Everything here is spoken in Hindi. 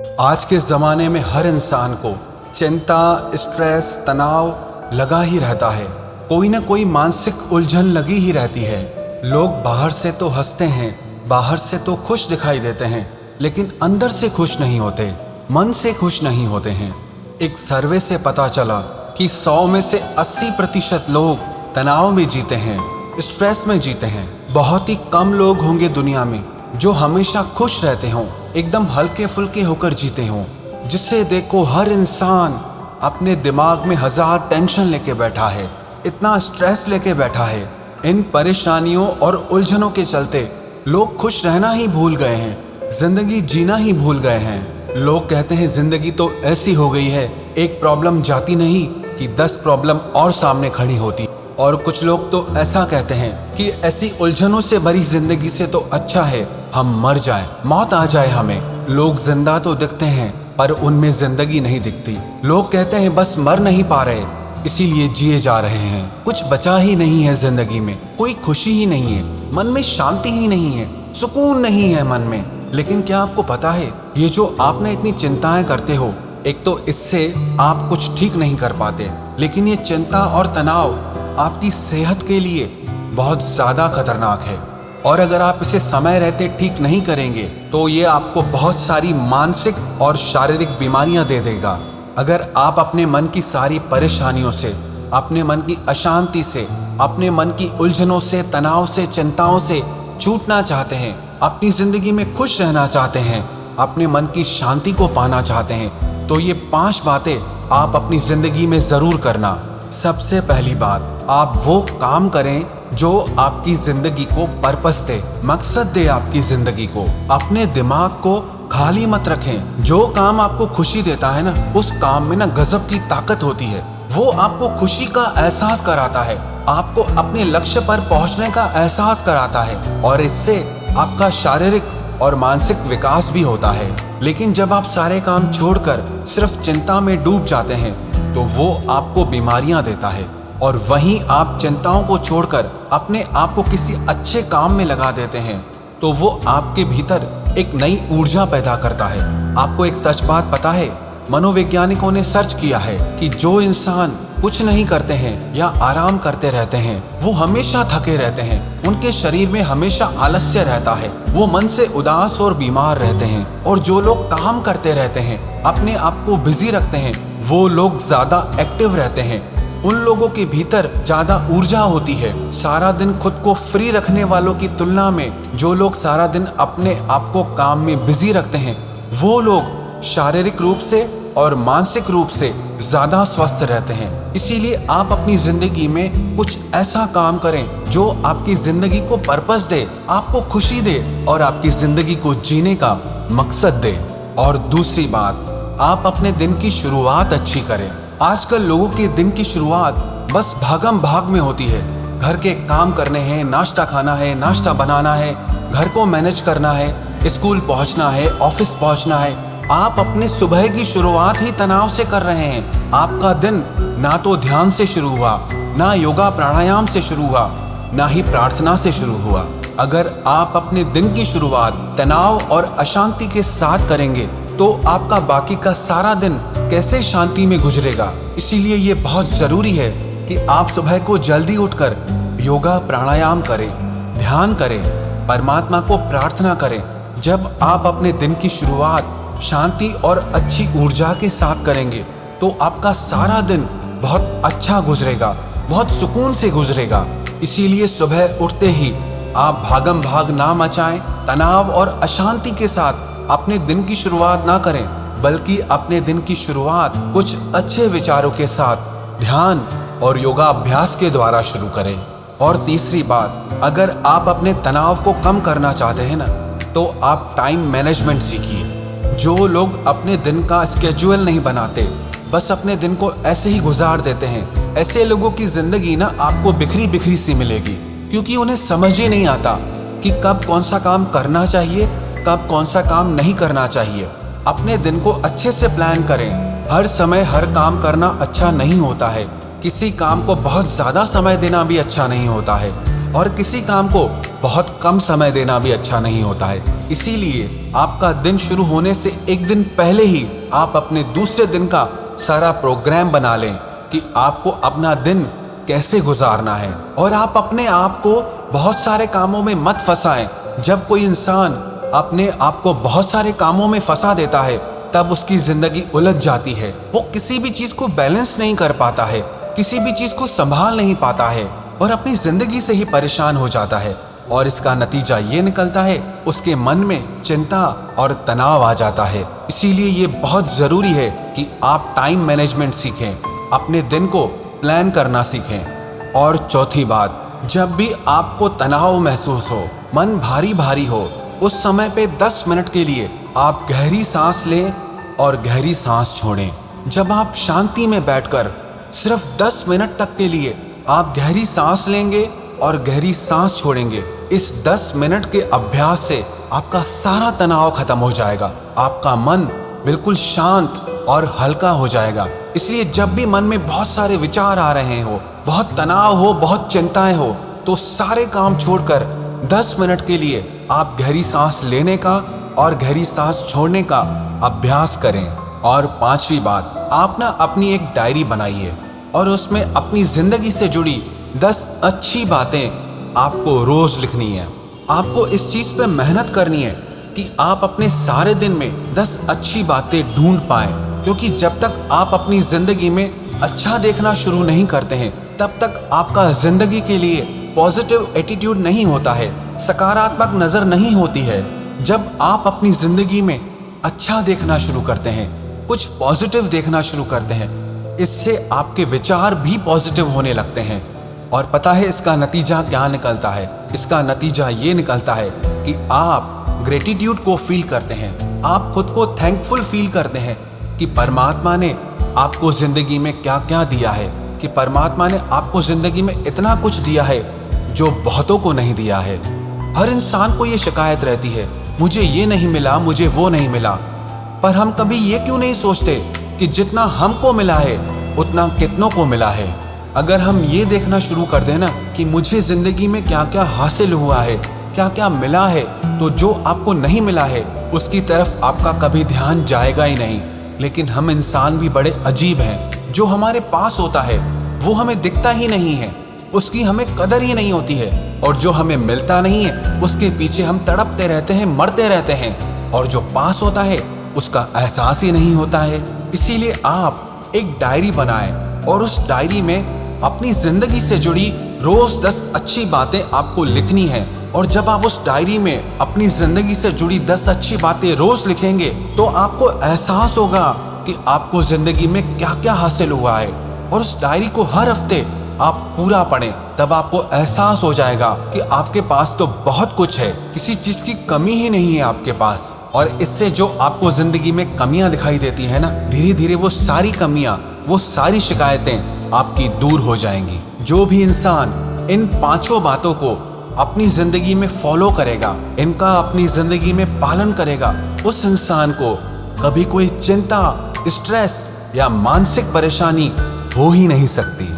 आज के ज़माने में हर इंसान को चिंता, स्ट्रेस, तनाव लगा ही रहता है। कोई ना कोई मानसिक उलझन लगी ही रहती है। लोग बाहर से तो हंसते हैं, बाहर से तो खुश दिखाई देते हैं, लेकिन अंदर से खुश नहीं होते, मन से खुश नहीं होते हैं। एक सर्वे से पता चला कि 100 में से 80% लोग तनाव में जीते हैं, स्ट्रेस में जीते हैं। बहुत ही कम लोग होंगे दुनिया में जो हमेशा खुश रहते हों, एकदम हल्के फुल्के होकर जीते हों। जिसे देखो हर इंसान अपने दिमाग में 1000 टेंशन लेके बैठा है, इतना स्ट्रेस लेके बैठा है। इन परेशानियों और उलझनों के चलते लोग खुश रहना ही भूल गए हैं, जिंदगी जीना ही भूल गए हैं। लोग कहते हैं जिंदगी तो ऐसी हो गई है, एक प्रॉब्लम जाती नहीं कि 10 प्रॉब्लम और सामने खड़ी होती। और कुछ लोग तो ऐसा कहते हैं कि ऐसी उलझनों से भरी जिंदगी से तो अच्छा है हम मर जाएं, मौत आ जाए हमें। लोग जिंदा तो दिखते हैं पर उनमें जिंदगी नहीं दिखती। लोग कहते हैं बस मर नहीं पा रहे इसीलिए जिए जा रहे हैं। कुछ बचा ही नहीं है जिंदगी में, कोई खुशी ही नहीं है, मन में शांति ही नहीं है, सुकून नहीं है मन में। लेकिन क्या आपको पता है ये जो आपने इतनी चिंताएं करते हो, एक तो इससे आप कुछ ठीक नहीं कर पाते, लेकिन ये चिंता और तनाव आपकी सेहत के लिए बहुत ज़्यादा खतरनाक है। और अगर आप इसे समय रहते ठीक नहीं करेंगे तो ये आपको बहुत सारी मानसिक और शारीरिक बीमारियां दे देगा। अगर आप अपने मन की सारी परेशानियों से, अपने मन की अशांति से, अपने मन की उलझनों से, तनाव से, चिंताओं से छूटना चाहते हैं, अपनी ज़िंदगी में खुश रहना चाहते हैं, अपने मन की शांति को पाना चाहते हैं, तो ये 5 बातें आप अपनी ज़िंदगी में ज़रूर करना। सबसे पहली बात, आप वो काम करें जो आपकी जिंदगी को पर्पस दे, मकसद दे आपकी जिंदगी को। अपने दिमाग को खाली मत रखें। जो काम आपको खुशी देता है ना, उस काम में ना गजब की ताकत होती है। वो आपको खुशी का एहसास कराता है, आपको अपने लक्ष्य पर पहुंचने का एहसास कराता है, और इससे आपका शारीरिक और मानसिक विकास भी होता है। लेकिन जब आप सारे काम छोड़कर सिर्फ चिंता में डूब जाते हैं तो वो आपको बीमारियां देता है। और वहीं आप चिंताओं को छोड़कर अपने आप को किसी अच्छे काम में लगा देते हैं तो वो आपके भीतर एक नई ऊर्जा पैदा करता है। आपको एक सच बात पता है, मनोवैज्ञानिकों ने सर्च किया है कि जो इंसान कुछ नहीं करते हैं या आराम करते रहते हैं वो हमेशा थके रहते हैं, उनके शरीर में हमेशा आलस्य रहता है, वो मन से उदास और बीमार रहते हैं। और जो लोग काम करते रहते हैं, अपने आप को बिजी रखते हैं, वो लोग ज्यादा एक्टिव रहते हैं, उन लोगों के भीतर ज्यादा ऊर्जा होती है। सारा दिन खुद को फ्री रखने वालों की तुलना में जो लोग सारा दिन अपने आप को काम में बिजी रखते हैं वो लोग शारीरिक रूप से और मानसिक रूप से ज्यादा स्वस्थ रहते हैं। इसीलिए आप अपनी जिंदगी में कुछ ऐसा काम करें जो आपकी जिंदगी को पर्पस दे, आपको खुशी दे और आपकी जिंदगी को जीने का मकसद दे। और दूसरी बात, आप अपने दिन की शुरुआत अच्छी करें। आजकल लोगों के दिन की शुरुआत बस भागम भाग में होती है। घर के काम करने हैं, नाश्ता खाना है, नाश्ता बनाना है, घर को मैनेज करना है, स्कूल पहुंचना है, ऑफिस पहुंचना है। आप अपने सुबह की शुरुआत ही तनाव से कर रहे हैं। आपका दिन ना तो ध्यान से शुरू हुआ, ना योगा प्राणायाम से शुरू हुआ, ना ही प्रार्थना से शुरू हुआ। अगर आप अपने दिन की शुरुआत तनाव और अशांति के साथ करेंगे तो आपका बाकी का सारा दिन कैसे शांति में गुजरेगा। इसीलिए ये बहुत जरूरी है कि आप सुबह को जल्दी उठकर योगा प्राणायाम करें, ध्यान करें, परमात्मा को प्रार्थना करें। जब आप अपने दिन की शुरुआत शांति और अच्छी ऊर्जा के साथ करेंगे तो आपका सारा दिन बहुत अच्छा गुजरेगा, बहुत सुकून से गुजरेगा। इसीलिए सुबह उठते ही आप भागम भाग ना मचाएं, तनाव और अशांति के साथ अपने दिन की शुरुआत ना करें, बल्कि अपने दिन की शुरुआत कुछ अच्छे विचारों के साथ ध्यान और योगा अभ्यास के द्वारा शुरू करें। और तीसरी बात, अगर आप अपने तनाव को कम करना चाहते हैं ना, तो आप टाइम मैनेजमेंट सीखिए। जो लोग अपने दिन का स्केड्यूल नहीं बनाते, बस अपने दिन को ऐसे ही गुजार देते हैं, ऐसे लोगों की जिंदगी ना आपको बिखरी बिखरी सी मिलेगी, क्योंकि उन्हें समझ ही नहीं आता कि कब कौन सा काम करना चाहिए, कब कौन सा काम नहीं करना चाहिए। अपने दिन को अच्छे से प्लान करें। हर समय हर काम करना अच्छा नहीं होता है, किसी काम को बहुत ज़्यादा समय देना भी अच्छा नहीं होता है, और किसी काम को बहुत कम समय देना भी अच्छा नहीं होता है। इसीलिए आपका दिन शुरू होने से एक दिन पहले ही आप अपने दूसरे दिन का सारा प्रोग्राम बना लें कि आपको अपना दिन कैसे गुजारना है। और आप अपने आप को बहुत सारे कामों में मत फंसाएं। जब कोई इंसान अपने आप को बहुत सारे कामों में फंसा देता है तब उसकी जिंदगी उलझ जाती है। वो किसी भी चीज को बैलेंस नहीं कर पाता है, किसी भी चीज को संभाल नहीं पाता है और अपनी जिंदगी से ही परेशान हो जाता है। और इसका नतीजा ये निकलता है उसके मन में चिंता और तनाव आ जाता है। इसीलिए ये बहुत जरूरी है कि आप टाइम मैनेजमेंट सीखें, अपने दिन को प्लान करना सीखें। और चौथी बात, जब भी आपको तनाव महसूस हो, मन भारी भारी हो, उस समय पे 10 मिनट के लिए आप गहरी सांस लें और गहरी सांस छोड़ें। जब आप शांति में बैठकर सिर्फ 10 मिनट तक के लिए आप गहरी सांस लेंगे और गहरी सांस छोड़ेंगे, इस 10 मिनट के अभ्यास से आपका सारा तनाव खत्म हो जाएगा। आपका मन बिल्कुल शांत और हल्का हो जाएगा। इसलिए जब भी मन में बहुत सारे विचार आ रहे हो, बहुत तनाव हो, बहुत चिंताएं हो, तो सारे काम छोड़कर 10 मिनट के लिए आप गहरी सांस लेने का और गहरी सांस छोड़ने का अभ्यास करें। और पांचवी बात, आप ना अपनी एक डायरी बनाइए और उसमें अपनी जिंदगी से जुड़ी 10 अच्छी बातें आपको रोज लिखनी है। आपको इस चीज पे मेहनत करनी है कि आप अपने सारे दिन में 10 अच्छी बातें ढूंढ पाएं, क्योंकि जब तक आप अपनी जिंदगी में अच्छा देखना शुरू नहीं करते हैं तब तक आपका जिंदगी के लिए पॉजिटिव एटीट्यूड नहीं होता है, सकारात्मक नजर नहीं होती है। जब आप अपनी जिंदगी में अच्छा देखना शुरू करते हैं, कुछ पॉजिटिव देखना शुरू करते हैं, इससे आपके विचार भी पॉजिटिव होने लगते हैं। और पता है इसका नतीजा क्या निकलता है? इसका नतीजा ये निकलता है कि आप ग्रेटिट्यूड को फील करते हैं, आप खुद को थैंकफुल फील करते हैं कि परमात्मा ने आपको जिंदगी में क्या क्या दिया है, कि परमात्मा ने आपको जिंदगी में इतना कुछ दिया है जो बहुतों को नहीं दिया है। हर इंसान को ये शिकायत रहती है, मुझे ये नहीं मिला, मुझे वो नहीं मिला। पर हम कभी ये क्यों नहीं सोचते कि जितना हमको मिला है उतना कितनों को मिला है। अगर हम ये देखना शुरू कर दें ना कि मुझे जिंदगी में क्या क्या हासिल हुआ है, क्या क्या मिला है, तो जो आपको नहीं मिला है उसकी तरफ आपका कभी ध्यान जाएगा ही नहीं। लेकिन हम इंसान भी बड़े अजीब हैं, जो हमारे पास होता है वो हमें दिखता ही नहीं है, उसकी हमें कदर ही नहीं होती है। और जो हमें मिलता नहीं है उसके पीछे हम तड़पते रहते हैं, मरते रहते हैं। और जो पास होता है उसका एहसास ही नहीं होता है। इसीलिए आप एक डायरी बनाएं और उस डायरी में अपनी जिंदगी से जुड़ी रोज 10 अच्छी बातें आपको लिखनी है। और जब आप उस डायरी में अपनी जिंदगी से जुड़ी 10 अच्छी बातें रोज लिखेंगे तो आपको एहसास होगा कि आपको जिंदगी में क्या क्या हासिल हुआ है। और उस डायरी को हर हफ्ते आप पूरा पढ़ें, तब आपको एहसास हो जाएगा कि आपके पास तो बहुत कुछ है, किसी चीज की कमी ही नहीं है आपके पास। और इससे जो आपको जिंदगी में कमियां दिखाई देती है ना, धीरे धीरे वो सारी कमियां, वो सारी शिकायतें आपकी दूर हो जाएंगी। जो भी इंसान इन 5 बातों को अपनी जिंदगी में फॉलो करेगा, इनका अपनी जिंदगी में पालन करेगा, उस इंसान को कभी कोई चिंता, स्ट्रेस या मानसिक परेशानी हो ही नहीं सकती।